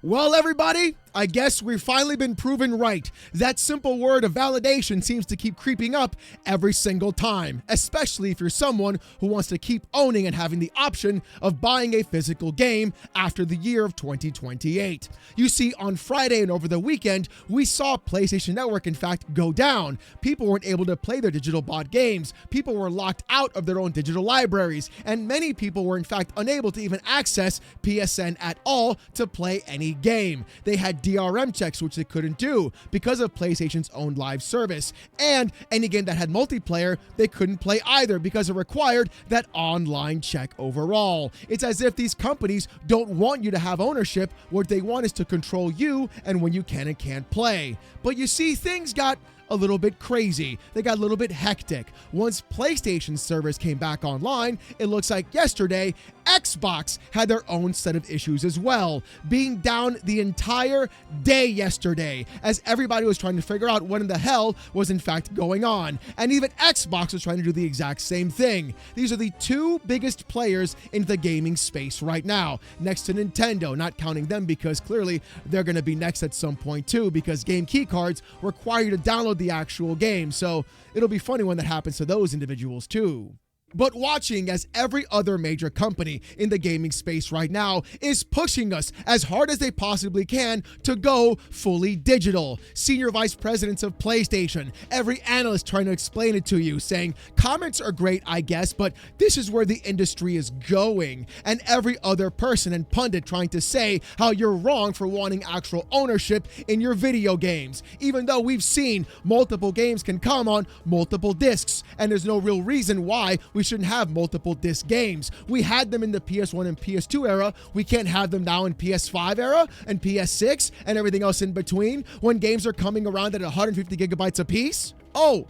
Well, everybody, I guess we've finally been proven right. That simple word of validation seems to keep creeping up every single time, especially if you're someone who wants to keep owning and having the option of buying a physical game after the year of 2028. You see, on Friday and over the weekend, we saw PlayStation Network, in fact, go down. People weren't able to play their digital bought games. People were locked out of their own digital libraries, and many people were, in fact, unable to even access PSN at all to play any game. They had DRM checks, which they couldn't do because of PlayStation's own live service. And any game that had multiplayer, they couldn't play either because it required that online check overall. It's as if these companies don't want you to have ownership. What they want is to control you and when you can and can't play. But you see, things got a little bit crazy. They got a little bit hectic. Once PlayStation's servers came back online, it looks like yesterday, Xbox had their own set of issues as well, being down the entire day yesterday as everybody was trying to figure out what in the hell was in fact going on. And even Xbox was trying to do the exact same thing. These are the two biggest players in the gaming space right now, next to Nintendo, not counting them because clearly they're going to be next at some point too, because game key cards require you to download the actual game. So it'll be funny when that happens to those individuals too. But watching as every other major company in the gaming space right now is pushing us as hard as they possibly can to go fully digital. Senior vice presidents of PlayStation, every analyst trying to explain it to you, saying comments are great, I guess, but this is where the industry is going. And every other person and pundit trying to say how you're wrong for wanting actual ownership in your video games, even though we've seen multiple games can come on multiple discs, and there's no real reason why we shouldn't have multiple disc games. We had them in the PS1 and PS2 era. We can't have them now in PS5 era and PS6 and everything else in between when games are coming around at 150 gigabytes a piece. Oh,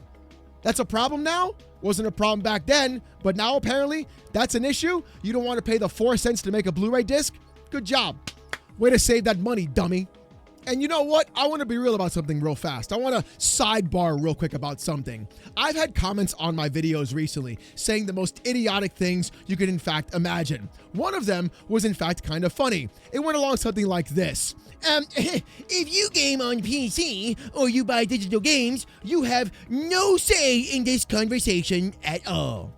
that's a problem now? Wasn't a problem back then, but now apparently that's an issue? You don't want to pay the 4 cents to make a Blu-ray disc? Good job. Way to save that money, dummy. And you know what? I want to be real about something real fast. I want to sidebar real quick about something. I've had comments on my videos recently saying the most idiotic things you could in fact imagine. One of them was in fact kind of funny. It went along something like this. If you game on PC or you buy digital games, you have no say in this conversation at all.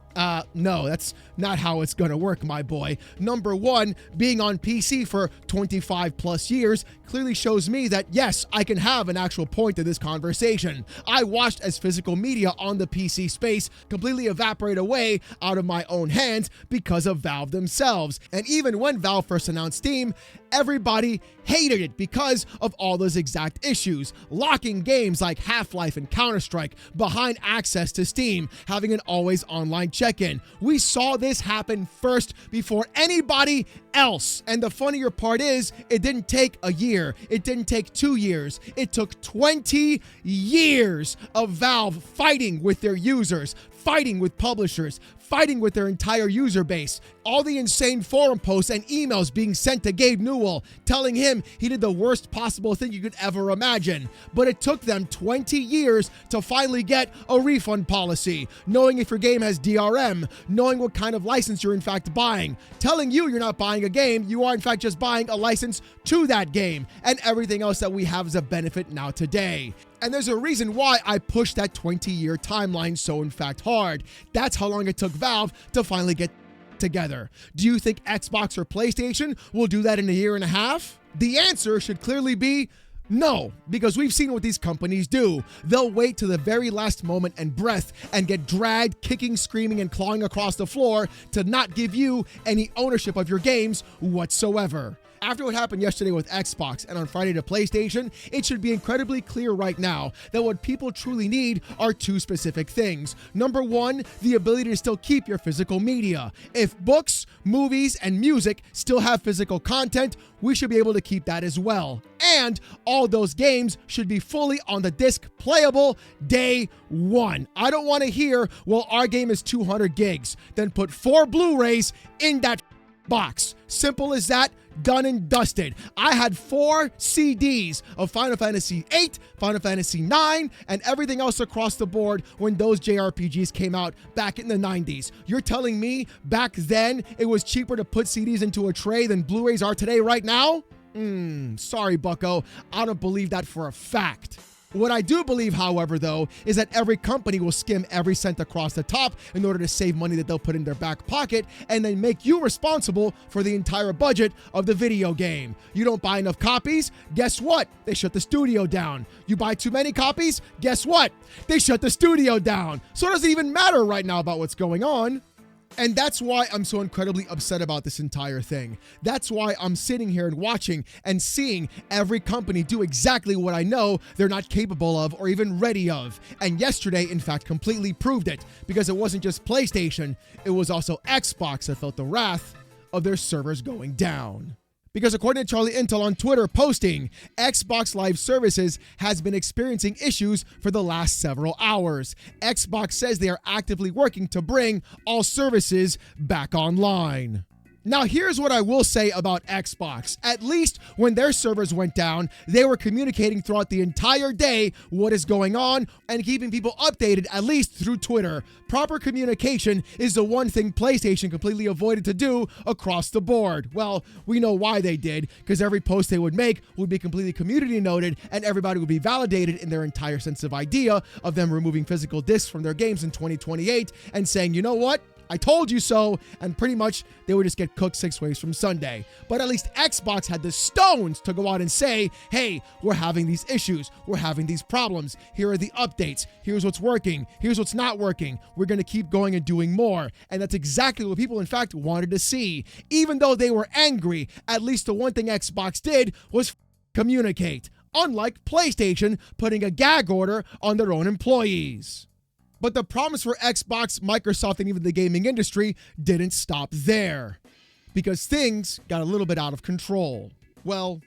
No, that's not how it's gonna work, my boy. Number one, being on PC for 25 plus years clearly shows me that, yes, I can have an actual point to this conversation. I watched as physical media on the PC space completely evaporate away out of my own hands because of Valve themselves. And even when Valve first announced Steam, everybody hated it because of all those exact issues. Locking games like Half-Life and Counter-Strike behind access to Steam, having an always online check-in. We saw this happen first before anybody else. And the funnier part is, it didn't take a year. It didn't take 2 years. It took 20 years of Valve fighting with their users, fighting with publishers, fighting with their entire user base. All the insane forum posts and emails being sent to Gabe Newell, telling him he did the worst possible thing you could ever imagine. But it took them 20 years to finally get a refund policy, knowing if your game has DRM, knowing what kind of license you're in fact buying, telling you you're not buying a game, you are in fact just buying a license to that game, and everything else that we have as a benefit now today. And there's a reason why I pushed that 20-year timeline so in fact hard. That's how long it took Valve to finally get together. Do you think Xbox or PlayStation will do that in a year and a half? The answer should clearly be no, because we've seen what these companies do. They'll wait to the very last moment and breath and get dragged, kicking, screaming, and clawing across the floor to not give you any ownership of your games whatsoever. After what happened yesterday with Xbox and on Friday to PlayStation, it should be incredibly clear right now that what people truly need are two specific things. Number one, the ability to still keep your physical media. If books, movies, and music still have physical content, we should be able to keep that as well. And all those games should be fully on the disc playable day one. I don't want to hear, well, our game is 200 gigs. Then put 4 Blu-rays in that box. Simple as that. Done and dusted. I had 4 CDs of Final Fantasy VIII, Final Fantasy IX, and everything else across the board when those JRPGs came out back in the 90s. You're telling me back then it was cheaper to put CDs into a tray than Blu-rays are today right now? Sorry, bucko. I don't believe that for a fact. What I do believe, however, though, is that every company will skim every cent across the top in order to save money that they'll put in their back pocket and then make you responsible for the entire budget of the video game. You don't buy enough copies? Guess what? They shut the studio down. You buy too many copies? Guess what? They shut the studio down. So it doesn't even matter right now about what's going on. And that's why I'm so incredibly upset about this entire thing. That's why I'm sitting here and watching and seeing every company do exactly what I know they're not capable of or even ready of. And yesterday, in fact, completely proved it, because it wasn't just PlayStation, it was also Xbox that felt the wrath of their servers going down. Because according to Charlie Intel on Twitter posting, Xbox Live Services has been experiencing issues for the last several hours. Xbox says they are actively working to bring all services back online. Now, here's what I will say about Xbox. At least when their servers went down, they were communicating throughout the entire day what is going on and keeping people updated, at least through Twitter. Proper communication is the one thing PlayStation completely avoided to do across the board. Well, we know why they did, because every post they would make would be completely community noted and everybody would be validated in their entire sense of idea of them removing physical discs from their games in 2028 and saying, you know what? I told you so, and pretty much they would just get cooked 6 ways from Sunday. But at least Xbox had the stones to go out and say, hey, we're having these issues, we're having these problems, here are the updates, here's what's working, here's what's not working, we're going to keep going and doing more. And that's exactly what people in fact wanted to see. Even though they were angry, at least the one thing Xbox did was communicate, unlike PlayStation putting a gag order on their own employees. But the promise for Xbox, Microsoft, and even the gaming industry didn't stop there, because things got a little bit out of control. Well,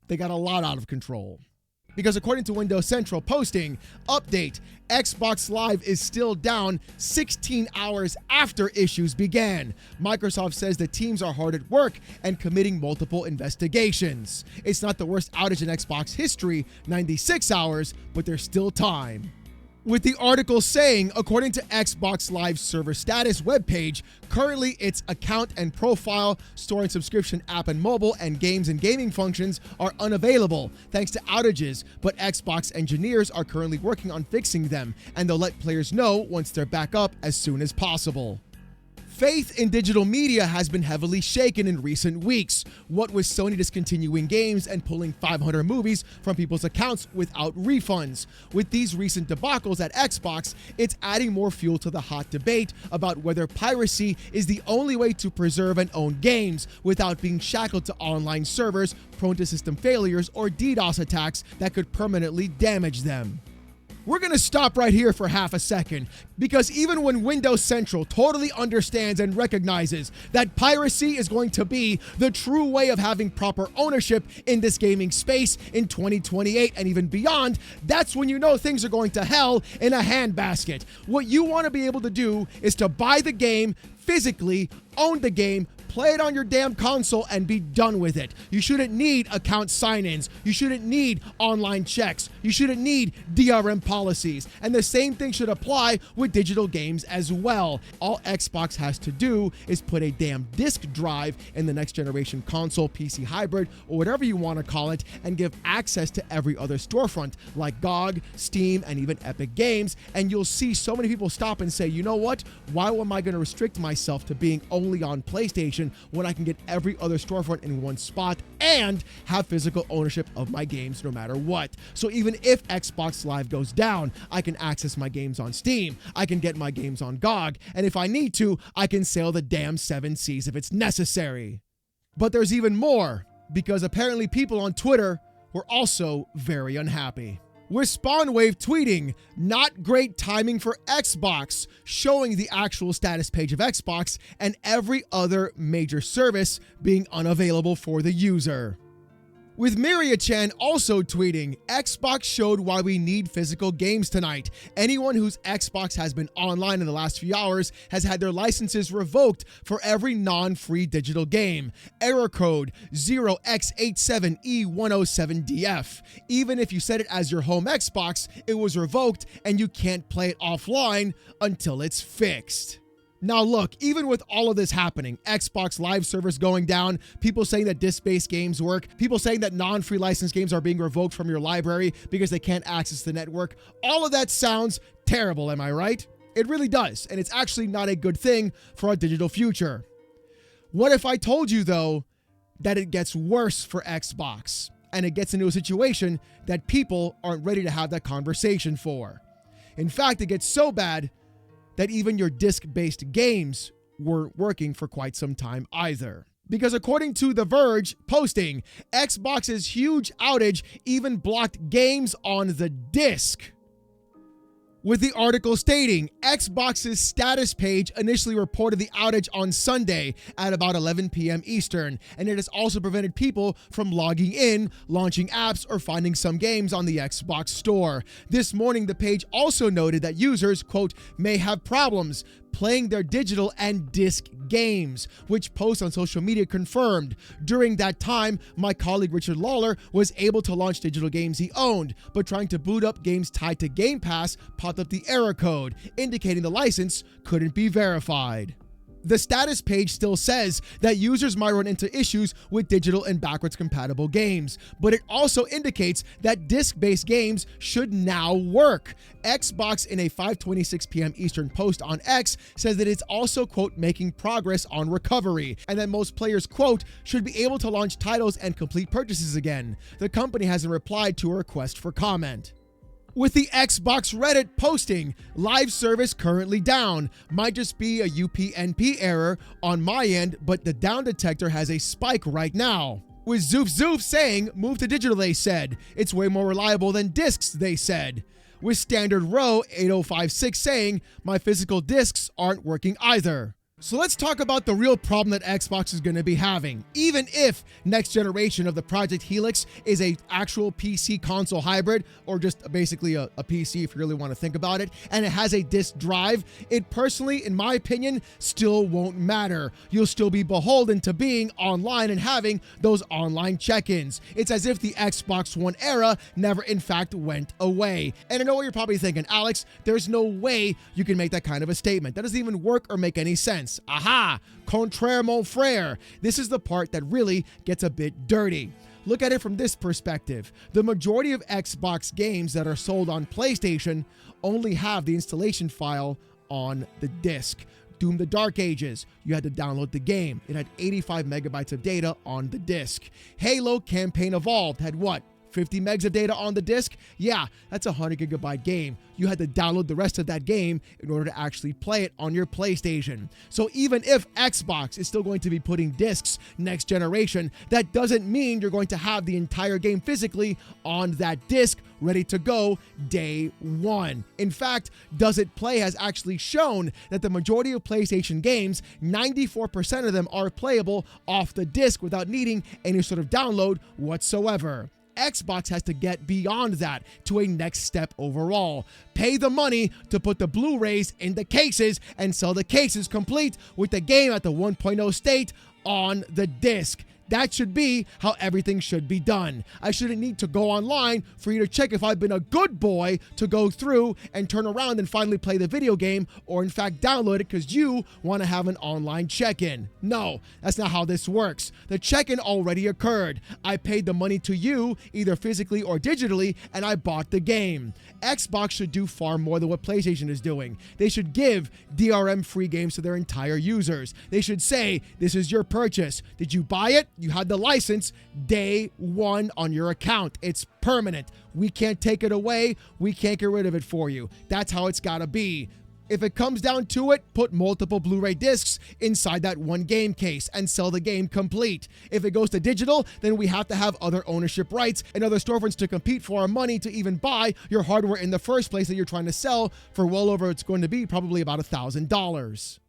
they got a lot out of control. Because according to Windows Central posting, update, Xbox Live is still down 16 hours after issues began. Microsoft says the teams are hard at work and committing multiple investigations. It's not the worst outage in Xbox history, 96 hours, but there's still time. With the article saying, according to Xbox Live server status webpage, currently its account and profile, store and subscription app and mobile, and games and gaming functions are unavailable thanks to outages, but Xbox engineers are currently working on fixing them, and they'll let players know once they're back up as soon as possible. Faith in digital media has been heavily shaken in recent weeks, what with Sony discontinuing games and pulling 500 movies from people's accounts without refunds. With these recent debacles at Xbox, it's adding more fuel to the hot debate about whether piracy is the only way to preserve and own games without being shackled to online servers prone to system failures or DDoS attacks that could permanently damage them. We're going to stop right here for half a second, because even when Windows Central totally understands and recognizes that piracy is going to be the true way of having proper ownership in this gaming space in 2028 and even beyond, that's when you know things are going to hell in a handbasket. What you want to be able to do is to buy the game physically, own the game, play it on your damn console, and be done with it. You shouldn't need account sign-ins. You shouldn't need online checks. You shouldn't need DRM policies. And the same thing should apply with digital games as well. All Xbox has to do is put a damn disk drive in the next generation console, PC hybrid, or whatever you want to call it, and give access to every other storefront like GOG, Steam, and even Epic Games. And you'll see so many people stop and say, you know what? Why am I going to restrict myself to being only on PlayStation when I can get every other storefront in one spot and have physical ownership of my games no matter what? So even if Xbox Live goes down, I can access my games on Steam, I can get my games on GOG, and if I need to, I can sail the damn 7 seas if it's necessary. But there's even more, because apparently people on Twitter were also very unhappy. With Spawnwave tweeting, "Not great timing for Xbox," showing the actual status page of Xbox and every other major service being unavailable for the user. With Miria-chan also tweeting, "Xbox showed why we need physical games tonight. Anyone whose Xbox has been online in the last few hours has had their licenses revoked for every non-free digital game. Error code 0x87E107DF. Even if you set it as your home Xbox, it was revoked and you can't play it offline until it's fixed." Now look, even with all of this happening, Xbox Live servers going down, people saying that disc-based games work, people saying that non-free licensed games are being revoked from your library because they can't access the network, all of that sounds terrible, am I right? It really does, and it's actually not a good thing for our digital future. What if I told you, though, that it gets worse for Xbox, and it gets into a situation that people aren't ready to have that conversation for? In fact, it gets so bad that even your disc-based games weren't working for quite some time either. Because according to The Verge posting, Xbox's huge outage even blocked games on the disc. With the article stating, Xbox's status page initially reported the outage on Sunday at about 11 p.m. Eastern, and it has also prevented people from logging in, launching apps, or finding some games on the Xbox store. This morning, the page also noted that users, quote, may have problems playing their digital and disc games, which posts on social media confirmed. During that time, my colleague Richard Lawler was able to launch digital games he owned, but trying to boot up games tied to Game Pass popped up the error code, indicating the license couldn't be verified. The status page still says that users might run into issues with digital and backwards compatible games, but it also indicates that disc-based games should now work. Xbox, in a 5:26 p.m. Eastern post on X, says that it's also, quote, making progress on recovery, and that most players, quote, should be able to launch titles and complete purchases again. The company hasn't replied to a request for comment. With the Xbox Reddit posting, live service currently down. Might just be a UPnP error on my end, but the down detector has a spike right now. With Zoof Zoof saying, move to digital, they said. It's way more reliable than discs, they said. With Standard Row 8056 saying, my physical discs aren't working either. So let's talk about the real problem that Xbox is going to be having. Even if next generation of the Project Helix is a actual PC console hybrid, or just basically a PC if you really want to think about it, and it has a disk drive, it personally, in my opinion, still won't matter. You'll still be beholden to being online and having those online check-ins. It's as if the Xbox One era never in fact went away. And I know what you're probably thinking, Alex, there's no way you can make that kind of a statement. That doesn't even work or make any sense. Aha! Contraire mon frère. This is the part that really gets a bit dirty. Look at it from this perspective. The majority of Xbox games that are sold on PlayStation only have the installation file on the disc. Doom the Dark Ages, you had to download the game. It had 85 megabytes of data on the disc. Halo Campaign Evolved had what? 50 megs of data on the disc? Yeah, that's a 100 gigabyte game. You had to download the rest of that game in order to actually play it on your PlayStation. So even if Xbox is still going to be putting discs next generation, that doesn't mean you're going to have the entire game physically on that disc ready to go day one. In fact, Does It Play has actually shown that the majority of PlayStation games, 94% of them are playable off the disc without needing any sort of download whatsoever. Xbox has to get beyond that to a next step overall. Pay the money to put the Blu-rays in the cases and sell the cases complete with the game at the 1.0 state on the disc. That should be how everything should be done. I shouldn't need to go online for you to check if I've been a good boy to go through and turn around and finally play the video game, or in fact download it because you want to have an online check-in. No, that's not how this works. The check-in already occurred. I paid the money to you, either physically or digitally, and I bought the game. Xbox should do far more than what PlayStation is doing. They should give DRM-free games to their entire users. They should say, this is your purchase. Did you buy it? You had the license day one on your account. It's permanent. We can't take it away. We can't get rid of it for you. That's how it's got to be. If it comes down to it, put multiple Blu-ray discs inside that one game case and sell the game complete. If it goes to digital, then we have to have other ownership rights and other storefronts to compete for our money to even buy your hardware in the first place that you're trying to sell for well over, it's going to be probably about $1,000.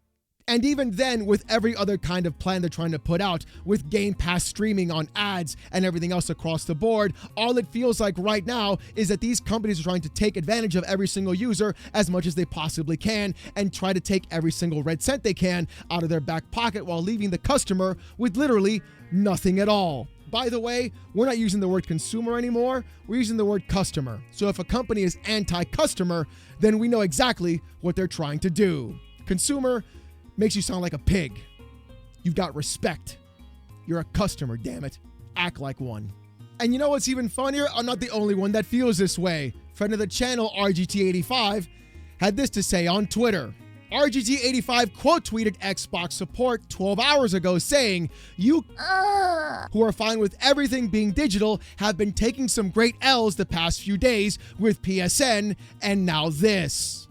And even then, with every other kind of plan they're trying to put out, with Game Pass streaming on ads and everything else across the board, all it feels like right now is that these companies are trying to take advantage of every single user as much as they possibly can and try to take every single red cent they can out of their back pocket while leaving the customer with literally nothing at all. By the way, we're not using the word consumer anymore. We're using the word customer. So if a company is anti-customer, then we know exactly what they're trying to do. Consumer Makes you sound like a pig. You've got respect. You're a customer, damn it. Act like one. And you know what's even funnier? I'm not the only one that feels this way. Friend of the channel, RGT85, had this to say on Twitter. RGT85 quote tweeted Xbox support 12 hours ago saying, "You who are fine with everything being digital have been taking some great L's the past few days with PSN, and now this."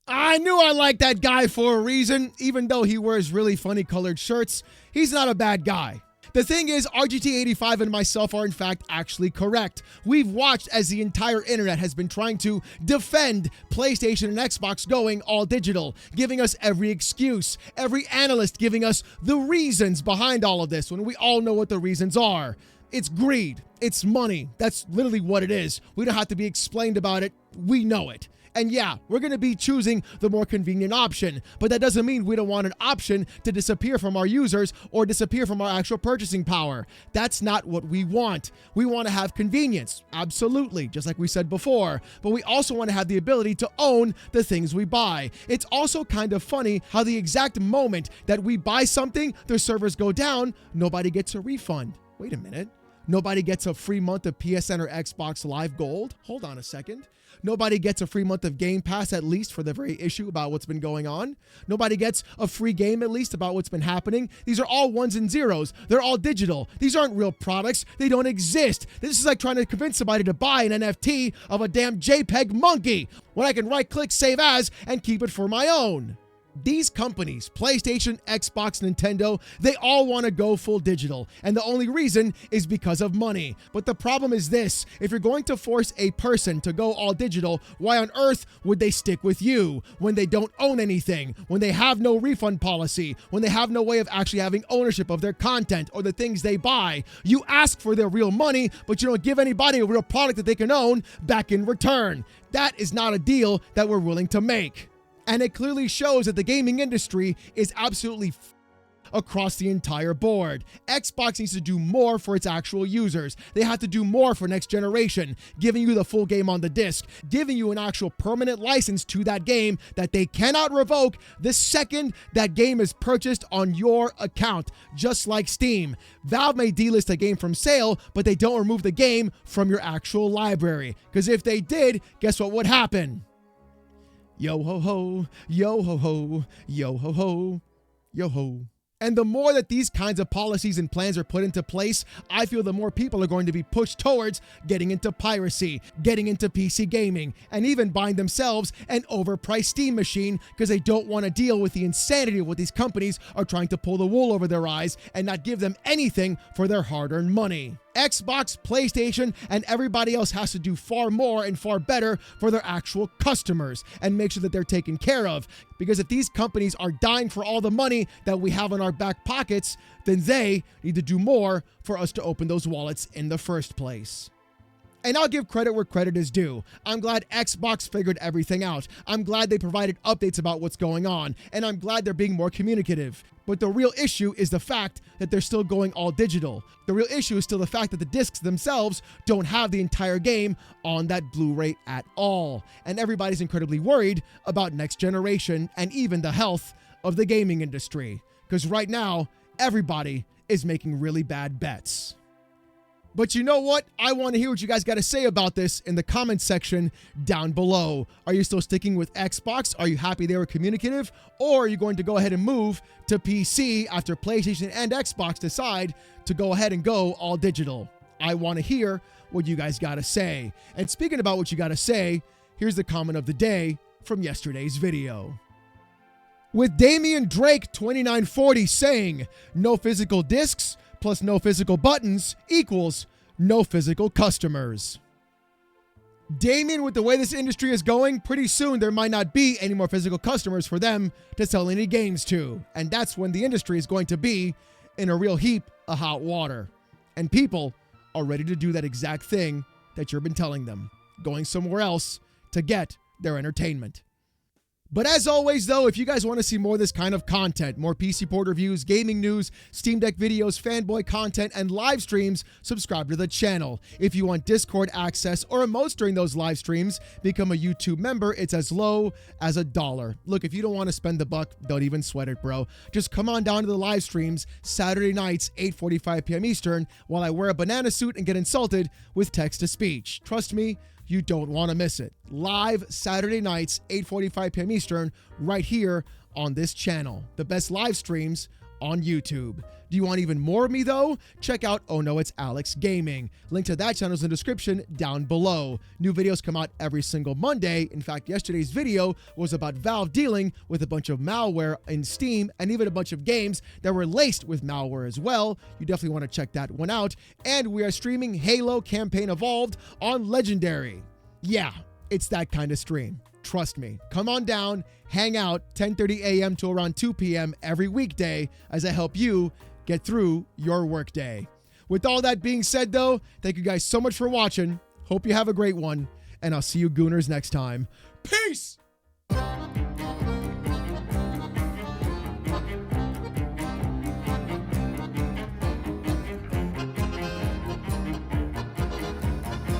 I knew I liked that guy for a reason. Even though he wears really funny colored shirts, he's not a bad guy. The thing is, RGT85 and myself are in fact actually correct. We've watched as the entire internet has been trying to defend PlayStation and Xbox going all digital, giving us every excuse, every analyst giving us the reasons behind all of this when we all know what the reasons are. It's greed. It's money. That's literally what it is. We don't have to be explained about it. We know it. And yeah, we're going to be choosing the more convenient option, but that doesn't mean we don't want an option to disappear from our users or disappear from our actual purchasing power. That's not what we want. We want to have convenience, absolutely, just like we said before, but we also want to have the ability to own the things we buy. It's also kind of funny how the exact moment that we buy something, their servers go down, nobody gets a refund. Wait a minute. Nobody gets a free month of PSN or Xbox Live Gold? Hold on a second. Nobody gets a free month of Game Pass, at least for the very issue about what's been going on. Nobody gets a free game, at least, about what's been happening. These are all ones and zeros. They're all digital. These aren't real products. They don't exist. This is like trying to convince somebody to buy an NFT of a damn JPEG monkey when I can right-click Save As and keep it for my own. These companies, PlayStation, Xbox, Nintendo, they all want to go full digital, and the only reason is because of money. But the problem is this: if you're going to force a person to go all digital, why on earth would they stick with you when they don't own anything, when they have no refund policy, when they have no way of actually having ownership of their content or the things they buy? You ask for their real money, but you don't give anybody a real product that they can own back in return. That is not a deal that we're willing to make. And it clearly shows that the gaming industry is absolutely across the entire board. Xbox needs to do more for its actual users. They have to do more for next generation, giving you the full game on the disc, giving you an actual permanent license to that game that they cannot revoke the second that game is purchased on your account, just like Steam. Valve may delist a game from sale, but they don't remove the game from your actual library. Because if they did, guess what would happen? Yo ho ho, yo ho ho, yo ho ho, yo ho. And the more that these kinds of policies and plans are put into place, I feel the more people are going to be pushed towards getting into piracy, getting into PC gaming, and even buying themselves an overpriced Steam machine because they don't want to deal with the insanity of what these companies are trying to pull the wool over their eyes and not give them anything for their hard-earned money. Xbox, PlayStation, and everybody else has to do far more and far better for their actual customers and make sure that they're taken care of. Because if these companies are dying for all the money that we have in our back pockets, then they need to do more for us to open those wallets in the first place. And I'll give credit where credit is due. I'm glad Xbox figured everything out. I'm glad they provided updates about what's going on. And I'm glad they're being more communicative. But the real issue is the fact that they're still going all digital. The real issue is still the fact that the discs themselves don't have the entire game on that Blu-ray at all. And everybody's incredibly worried about next generation and even the health of the gaming industry. Because right now, everybody is making really bad bets. But you know what? I want to hear what you guys got to say about this in the comments section down below. Are you still sticking with Xbox? Are you happy they were communicative? Or are you going to go ahead and move to PC after PlayStation and Xbox decide to go ahead and go all digital? I want to hear what you guys got to say. And speaking about what you got to say, here's the comment of the day from yesterday's video. With Damian Drake 2940 saying, "No physical discs plus no physical buttons equals no physical customers." Damien, with the way this industry is going, pretty soon there might not be any more physical customers for them to sell any games to. And that's when the industry is going to be in a real heap of hot water. And people are ready to do that exact thing that you've been telling them, going somewhere else to get their entertainment. But as always, though, if you guys want to see more of this kind of content, more PC port reviews, gaming news, Steam Deck videos, fanboy content, and live streams, subscribe to the channel. If you want Discord access or emotes during those live streams, become a YouTube member. It's as low as $1. Look, if you don't want to spend the buck, don't even sweat it, bro. Just come on down to the live streams Saturday nights, 8:45 p.m. Eastern, while I wear a banana suit and get insulted with text-to-speech. Trust me, you don't want to miss it. Live Saturday nights, 8:45 p.m. Eastern, right here on this channel. The best live streams on YouTube. Do you want even more of me, though? Check out Oh No, It's Alex Gaming. Link to that channel is in the description down below. New videos come out every single Monday. In fact, yesterday's video was about Valve dealing with a bunch of malware in Steam and even a bunch of games that were laced with malware as well. You definitely want to check that one out. And we are streaming Halo Campaign Evolved on Legendary. Yeah, it's that kind of stream. Trust me. Come on down, hang out 10:30 a.m. to around 2 p.m. every weekday as I help you get through your workday. With all that being said, though, thank you guys so much for watching. Hope you have a great one, and I'll see you gooners next time. Peace!